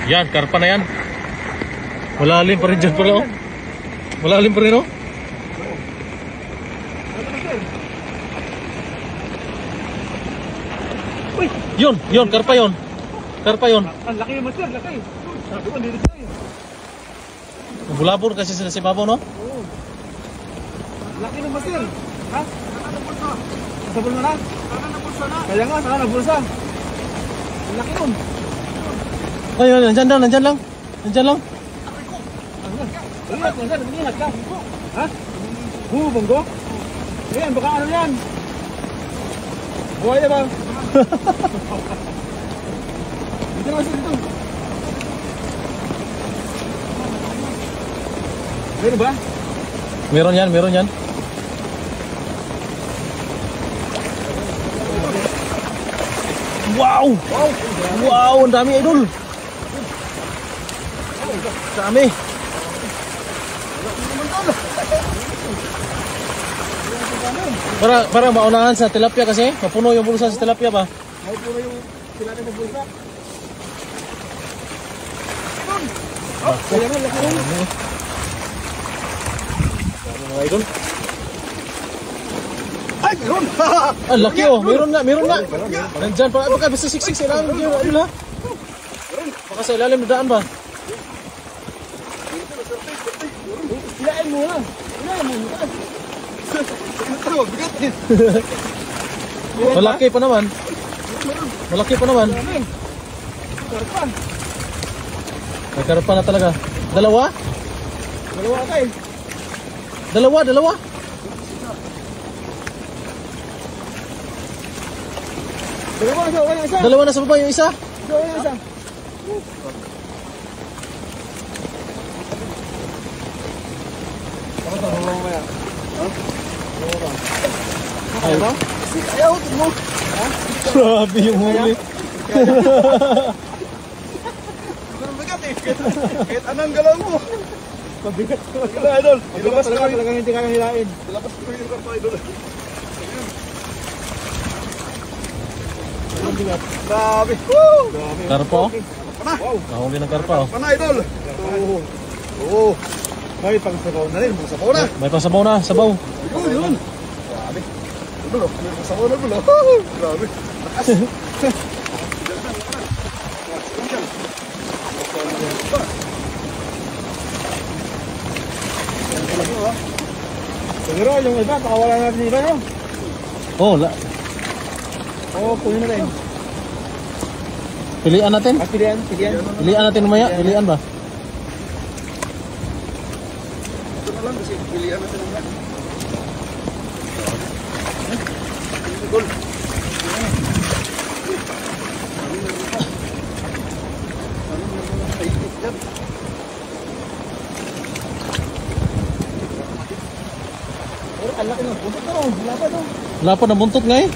Yan, karpa na yan. Malalim pa rin dyan pala, oh. Malalim pa rin, oh. Yun, karpa yun. Karpa yun. Ang laki yung master, laki. Sabi ko, dito tayo. Bulabor kasi sila si Babo, no? Oo. Laki ng master. Ha? Saka na bulsa. Sa bulsa na? Saka na bulsa na. Kaya nga, saka na bulsa. Ang laki nun. Ay, nandyan lang. Nandyan lang. Ingat, master. Ingat ka. Ha? Bonggo? Ayan, baka ano yan? Buhay na ba? Dito na, dito. Meron ba? Meron yan. Wow, ang dami, idol. Dami. Para maunahan sa tilapia kasi mapuno yung bulsa sa tilapia ba? Ay, puro yung tilapia sa bulsa. Kaya nga, laki rin. Mga idol. Ay, meron! Ah, laki, oh. Meron na. Nandyan pa. Baka basta siksik sa ilalim yun, idol, ha? Baka sa ilalim na daan ba? Ilain mo lang. Malaki pa naman. Karpan. May karpa na talaga. Dalawa? Dalawa tayo. Dalawa. Isa. Dalawa na sa baba yung isa. Isa. Ay, Ayaw, mo. grabe yung huli. Ang bigat eh. Kahit anong galaw mo. Mabigat ko. Idol. Ilabas ko talagang hindi kayang hilain. Ilabas ko yung karpa, idol. Ang bigat. Grabe. Karpa, oh. Wow. Nahuli ng karpa, oh. Pana, idol. Oo. May pang-sabaw na rin. Sabaw na. May pasabaw na, sabaw. Yun. Grabe. Idol, may pang-sabaw na pala. Grabe. Lakas. Pero yung iba, pakawala natin iba, no? Oh, Kunin natin. pilian natin. Pilihan. Pilian natin mamaya. Pilian ba? Ito na lang kasi pilihan natin naman. Ang laki ng buntot na. Lapad. Wala pa na buntot nga, eh.